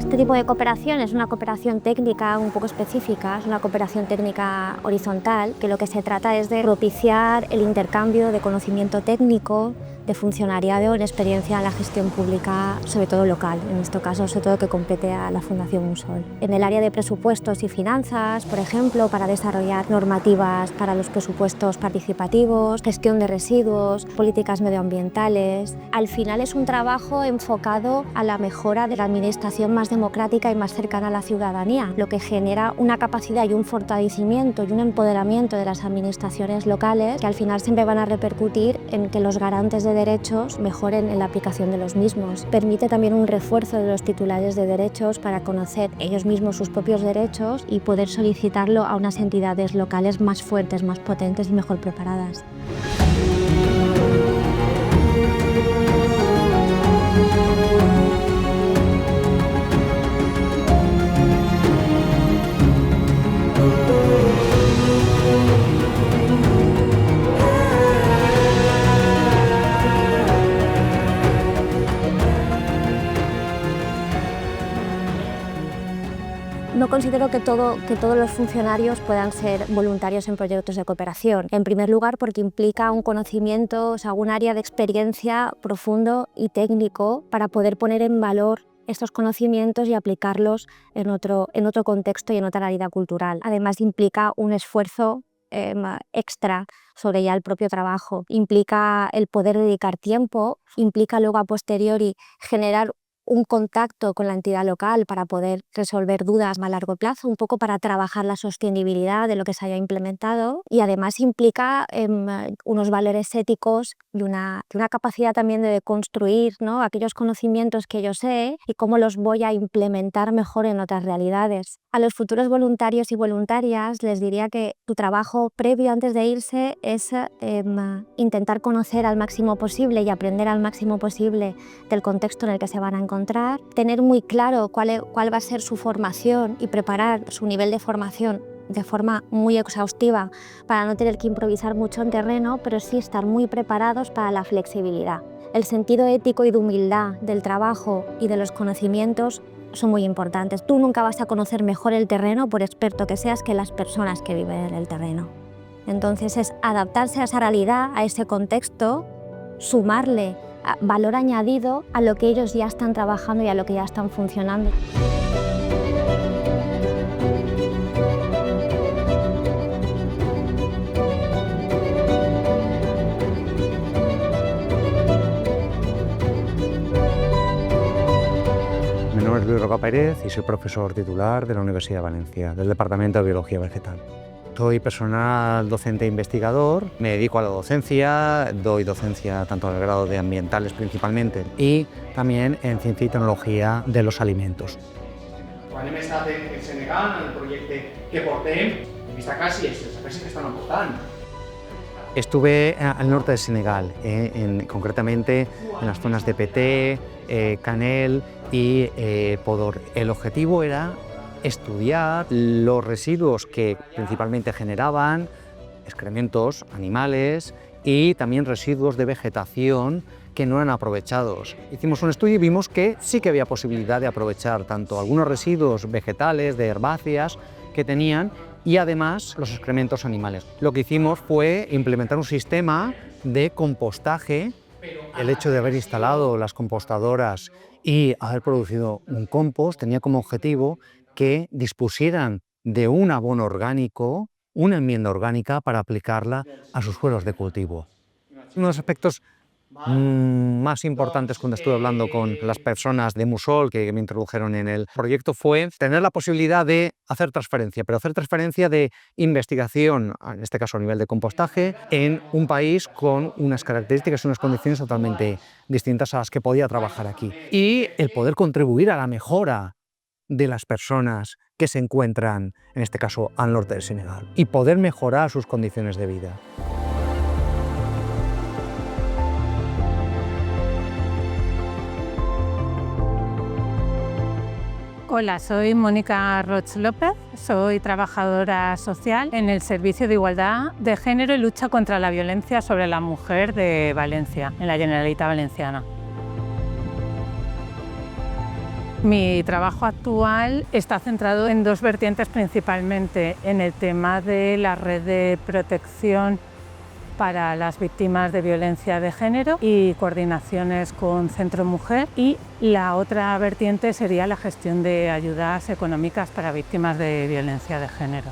Este tipo de cooperación es una cooperación técnica un poco específica, es una cooperación técnica horizontal, que lo que se trata es de propiciar el intercambio de conocimiento técnico, de funcionariado en experiencia en la gestión pública, sobre todo local, en este caso sobre todo que compete a la Fundación Musol. En el área de presupuestos y finanzas, por ejemplo, para desarrollar normativas para los presupuestos participativos, gestión de residuos, políticas medioambientales. Al final es un trabajo enfocado a la mejora de la administración más democrática y más cercana a la ciudadanía, lo que genera una capacidad y un fortalecimiento y un empoderamiento de las administraciones locales que al final siempre van a repercutir en que los garantes de derechos mejoren en la aplicación de los mismos. Permite también un refuerzo de los titulares de derechos para conocer ellos mismos sus propios derechos y poder solicitarlo a unas entidades locales más fuertes, más potentes y mejor preparadas. No considero que todos los funcionarios puedan ser voluntarios en proyectos de cooperación. En primer lugar, porque implica un conocimiento, un área de experiencia profundo y técnico para poder poner en valor estos conocimientos y aplicarlos en otro contexto y en otra realidad cultural. Además, implica un esfuerzo extra sobre ya el propio trabajo. Implica el poder dedicar tiempo, implica luego a posteriori generar un contacto con la entidad local para poder resolver dudas a largo plazo, un poco para trabajar la sostenibilidad de lo que se haya implementado, y además implica unos valores éticos y una capacidad también de construir, ¿no?, aquellos conocimientos que yo sé y cómo los voy a implementar mejor en otras realidades. A los futuros voluntarios y voluntarias les diría que su trabajo previo antes de irse es intentar conocer al máximo posible y aprender al máximo posible del contexto en el que se van a encontrar, tener muy claro cuál va a ser su formación y preparar su nivel de formación de forma muy exhaustiva para no tener que improvisar mucho en terreno, pero sí estar muy preparados para la flexibilidad. El sentido ético y de humildad del trabajo y de los conocimientos son muy importantes. Tú nunca vas a conocer mejor el terreno, por experto que seas, que las personas que viven en el terreno. Entonces es adaptarse a esa realidad, a ese contexto, sumarle valor añadido a lo que ellos ya están trabajando y a lo que ya están funcionando. Mi nombre es Luis Roca Pérez y soy profesor titular de la Universidad de Valencia, del Departamento de Biología Vegetal. Soy personal docente e investigador, me dedico a la docencia, doy docencia tanto al grado de ambientales principalmente y también en ciencia y tecnología de los alimentos. Quan hem estat en Senegal, en el projecte que portem, hem vist quasi els espècies que estan aportant. Estuve al norte de Senegal, concretamente en las zonas de Peté, Canel y Podor. El objetivo era estudiar los residuos que principalmente generaban excrementos animales y también residuos de vegetación que no eran aprovechados. Hicimos un estudio y vimos que sí que había posibilidad de aprovechar tanto algunos residuos vegetales, de herbáceas que tenían, y además los excrementos animales. Lo que hicimos fue implementar un sistema de compostaje. El hecho de haber instalado las compostadoras y haber producido un compost tenía como objetivo que dispusieran de un abono orgánico, una enmienda orgánica para aplicarla a sus suelos de cultivo. Uno de los aspectos más importantes cuando estuve hablando con las personas de Musol que me introdujeron en el proyecto fue tener la posibilidad de hacer transferencia, pero hacer transferencia de investigación, en este caso a nivel de compostaje, en un país con unas características y unas condiciones totalmente distintas a las que podía trabajar aquí. Y el poder contribuir a la mejora de las personas que se encuentran, en este caso, al norte del Senegal, y poder mejorar sus condiciones de vida. Hola, soy Mónica Roig López, soy trabajadora social en el Servicio de Igualdad de Género y Lucha contra la Violencia sobre la Mujer de Valencia, en la Generalitat Valenciana. Mi trabajo actual está centrado en dos vertientes principalmente, en el tema de la red de protección para las víctimas de violencia de género y coordinaciones con Centro Mujer, y la otra vertiente sería la gestión de ayudas económicas para víctimas de violencia de género.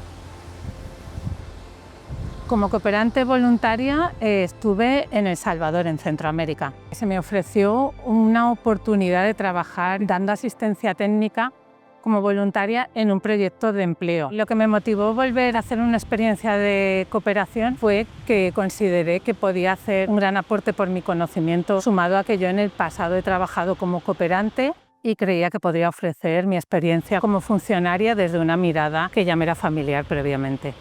Como cooperante voluntaria estuve en El Salvador, en Centroamérica. Se me ofreció una oportunidad de trabajar dando asistencia técnica como voluntaria en un proyecto de empleo. Lo que me motivó a volver a hacer una experiencia de cooperación fue que consideré que podía hacer un gran aporte por mi conocimiento, sumado a que yo en el pasado he trabajado como cooperante y creía que podría ofrecer mi experiencia como funcionaria desde una mirada que ya me era familiar previamente.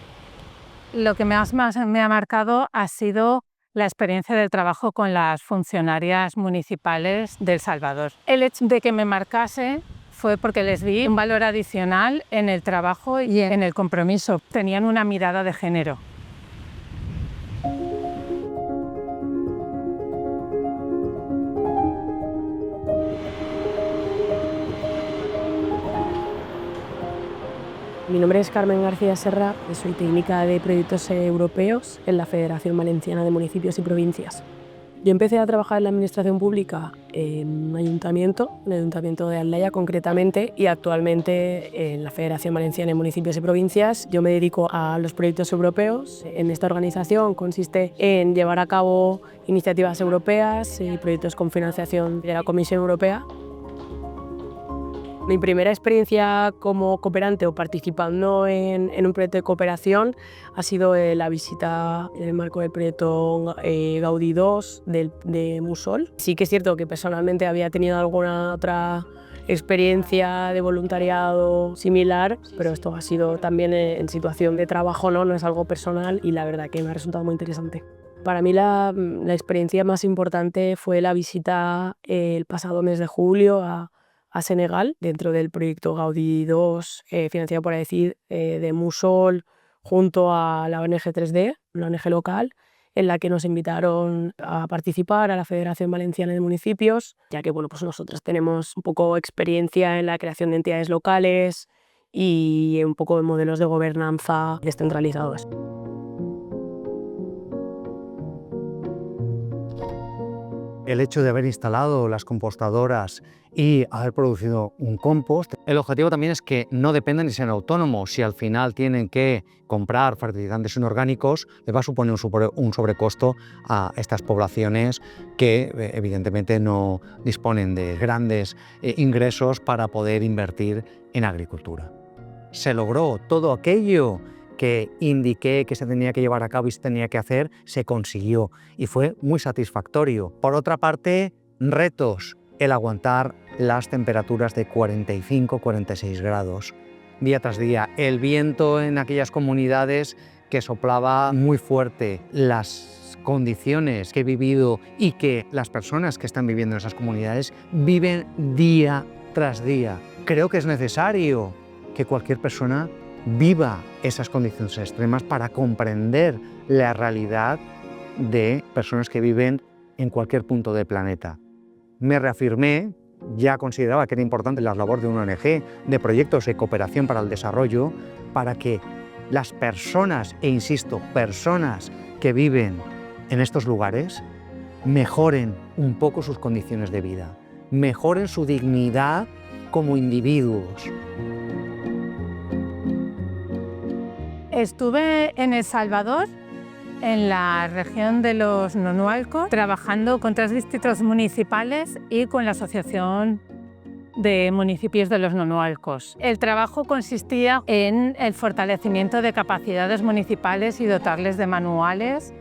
Lo que más me ha marcado ha sido la experiencia del trabajo con las funcionarias municipales de El Salvador. El hecho de que me marcase fue porque les vi un valor adicional en el trabajo y en el compromiso. Tenían una mirada de género. Mi nombre es Carmen García Serra y soy técnica de proyectos europeos en la Federación Valenciana de Municipios y Provincias. Yo empecé a trabajar en la administración pública en un ayuntamiento, en el Ayuntamiento de Aldaya concretamente, y actualmente en la Federación Valenciana de Municipios y Provincias. Yo me dedico a los proyectos europeos. En esta organización consiste en llevar a cabo iniciativas europeas y proyectos con financiación de la Comisión Europea. Mi primera experiencia como cooperante o participando en un proyecto de cooperación ha sido la visita en el marco del proyecto Gaudí II de Musol. Sí que es cierto que personalmente había tenido alguna otra experiencia de voluntariado similar, pero esto ha sido también en situación de trabajo, no es algo personal, y la verdad que me ha resultado muy interesante. Para mí la experiencia más importante fue la visita el pasado mes de julio a Senegal, dentro del proyecto Gaudí II, financiado por AECID, de Musol, junto a la ONG 3D, una ONG local, en la que nos invitaron a participar a la Federación Valenciana de Municipios, ya que pues nosotros tenemos un poco experiencia en la creación de entidades locales y un poco de modelos de gobernanza descentralizados. El hecho de haber instalado las compostadoras y haber producido un compost, el objetivo también es que no dependan y sean autónomos. Si al final tienen que comprar fertilizantes inorgánicos, les va a suponer un sobrecosto a estas poblaciones que evidentemente no disponen de grandes ingresos para poder invertir en agricultura. Se logró todo aquello que indiqué que se tenía que llevar a cabo y se tenía que hacer, se consiguió y fue muy satisfactorio. Por otra parte, retos, el aguantar las temperaturas de 45-46 grados día tras día, el viento en aquellas comunidades que soplaba muy fuerte, las condiciones que he vivido y que las personas que están viviendo en esas comunidades viven día tras día. Creo que es necesario que cualquier persona viva esas condiciones extremas para comprender la realidad de personas que viven en cualquier punto del planeta. Me reafirmé, ya consideraba que era importante la labor de una ONG, de proyectos de cooperación para el desarrollo, para que las personas, e insisto, personas que viven en estos lugares, mejoren un poco sus condiciones de vida, mejoren su dignidad como individuos. Estuve en El Salvador, en la región de los Nonualcos, trabajando con 3 distritos municipales y con la Asociación de Municipios de los Nonualcos. El trabajo consistía en el fortalecimiento de capacidades municipales y dotarles de manuales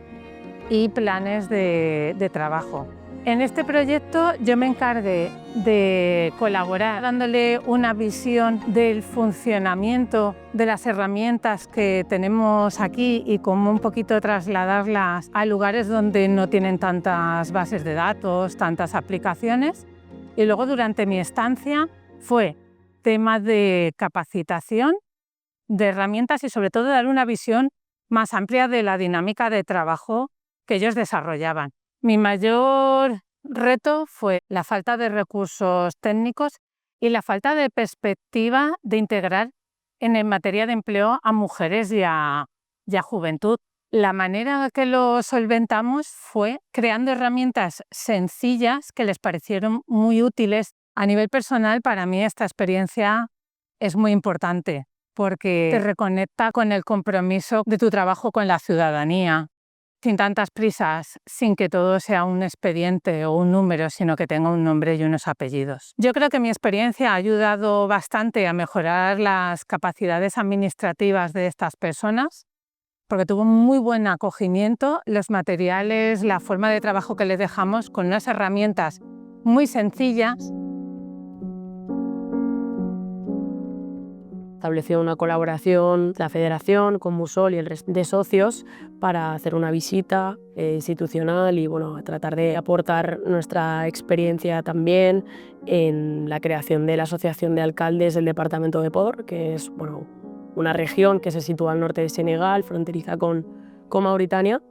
y planes de trabajo. En este proyecto yo me encargué de colaborar dándole una visión del funcionamiento de las herramientas que tenemos aquí y cómo un poquito trasladarlas a lugares donde no tienen tantas bases de datos, tantas aplicaciones. Y luego durante mi estancia fue tema de capacitación, de herramientas y sobre todo de dar una visión más amplia de la dinámica de trabajo que ellos desarrollaban. Mi mayor reto fue la falta de recursos técnicos y la falta de perspectiva de integrar en materia de empleo a mujeres y a juventud. La manera que lo solventamos fue creando herramientas sencillas que les parecieron muy útiles. A nivel personal, para mí esta experiencia es muy importante porque te reconecta con el compromiso de tu trabajo con la ciudadanía, sin tantas prisas, sin que todo sea un expediente o un número, sino que tenga un nombre y unos apellidos. Yo creo que mi experiencia ha ayudado bastante a mejorar las capacidades administrativas de estas personas, porque tuvo muy buen acogimiento, los materiales, la forma de trabajo que les dejamos con unas herramientas muy sencillas. Estableció una colaboración la Federación con Musol y el resto de socios para hacer una visita institucional y bueno, tratar de aportar nuestra experiencia también en la creación de la Asociación de Alcaldes del Departamento de Podor, que es bueno, una región que se sitúa al norte de Senegal, fronteriza con Mauritania.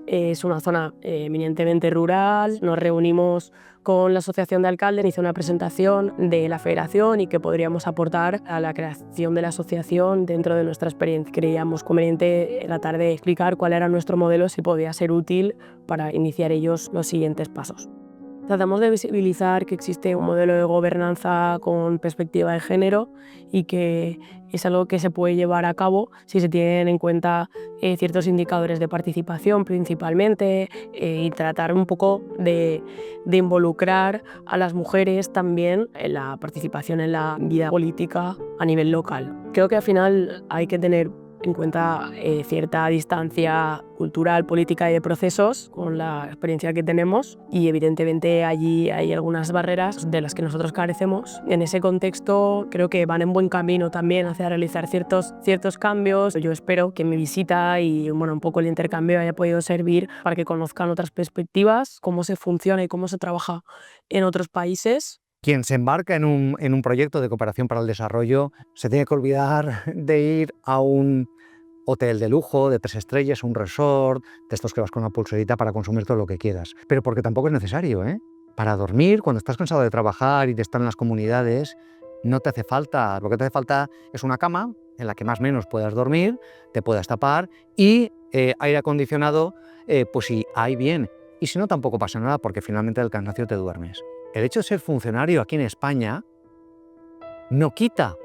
Es una zona eminentemente rural. Nos reunimos con la Asociación de Alcaldes, hice una presentación de la Federación y qué podríamos aportar a la creación de la asociación dentro de nuestra experiencia. Creíamos conveniente tratar de explicar cuál era nuestro modelo, si podía ser útil para iniciar ellos los siguientes pasos. Tratamos de visibilizar que existe un modelo de gobernanza con perspectiva de género y que es algo que se puede llevar a cabo si se tienen en cuenta ciertos indicadores de participación principalmente y tratar un poco de involucrar a las mujeres también en la participación en la vida política a nivel local. Creo que al final hay que tener en cuenta cierta distancia cultural, política y de procesos con la experiencia que tenemos y evidentemente allí hay algunas barreras de las que nosotros carecemos. En ese contexto creo que van en buen camino también hacia realizar ciertos cambios. Yo espero que mi visita y bueno, un poco el intercambio haya podido servir para que conozcan otras perspectivas, cómo se funciona y cómo se trabaja en otros países. Quien se embarca en un proyecto de cooperación para el desarrollo se tiene que olvidar de ir a un hotel de lujo, de 3 estrellas, un resort, de estos que vas con una pulserita para consumir todo lo que quieras. Pero porque tampoco es necesario, ¿eh? Para dormir, cuando estás cansado de trabajar y de estar en las comunidades, no te hace falta. Lo que te hace falta es una cama en la que más o menos puedas dormir, te puedas tapar y aire acondicionado, pues si hay bien. Y si no, tampoco pasa nada porque finalmente del cansancio te duermes. El hecho de ser funcionario aquí en España no quita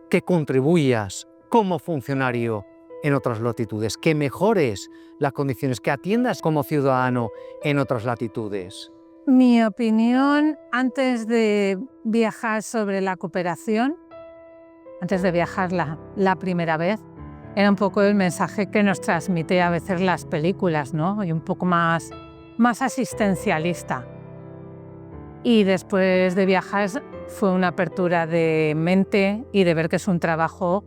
que contribuyas como funcionario en otras latitudes, que mejores las condiciones, que atiendas como ciudadano en otras latitudes. Mi opinión antes de viajar sobre la cooperación, antes de viajar la primera vez, era un poco el mensaje que nos transmite a veces las películas, ¿no? Y un poco más asistencialista. Y después de viajar fue una apertura de mente y de ver que es un trabajo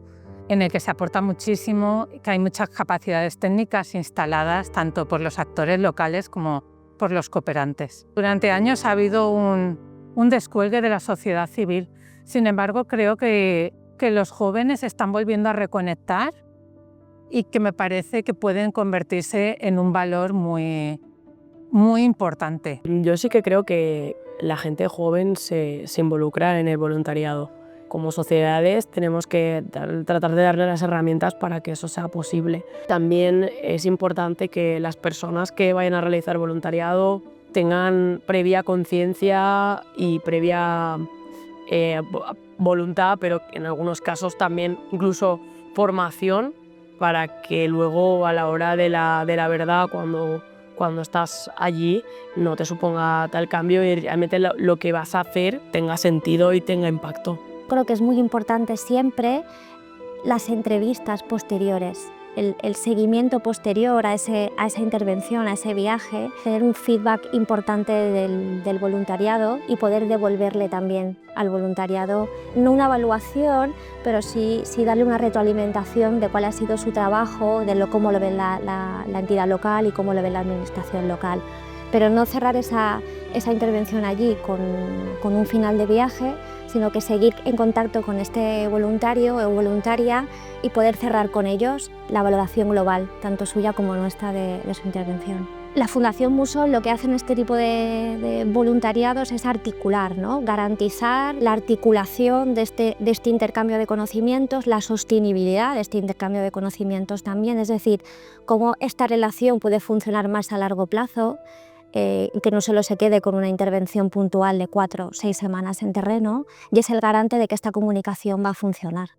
en el que se aporta muchísimo, que hay muchas capacidades técnicas instaladas tanto por los actores locales como por los cooperantes. Durante años ha habido un descuelgue de la sociedad civil. Sin embargo, creo que los jóvenes están volviendo a reconectar y que me parece que pueden convertirse en un valor muy, muy importante. Yo sí que creo que la gente joven se involucra en el voluntariado. Como sociedades tenemos que tratar de darle las herramientas para que eso sea posible. También es importante que las personas que vayan a realizar voluntariado tengan previa conciencia y previa voluntad, pero en algunos casos también incluso formación para que luego a la hora de la verdad, cuando estás allí, no te suponga tal cambio y realmente lo que vas a hacer tenga sentido y tenga impacto. Creo que es muy importante siempre las entrevistas posteriores, el seguimiento posterior a esa intervención, a ese viaje, tener un feedback importante del voluntariado y poder devolverle también al voluntariado, no una evaluación, pero sí darle una retroalimentación de cuál ha sido su trabajo, de cómo lo ve la entidad local y cómo lo ve la administración local. Pero no cerrar esa intervención allí con un final de viaje, sino que seguir en contacto con este voluntario o voluntaria y poder cerrar con ellos la valoración global, tanto suya como nuestra, de su intervención. La Fundación Musol lo que hace en este tipo de voluntariados es articular, ¿no? Garantizar la articulación de este intercambio de conocimientos, la sostenibilidad de este intercambio de conocimientos también, es decir, cómo esta relación puede funcionar más a largo plazo, que no solo se quede con una intervención puntual de 4 o 6 semanas en terreno, y es el garante de que esta comunicación va a funcionar.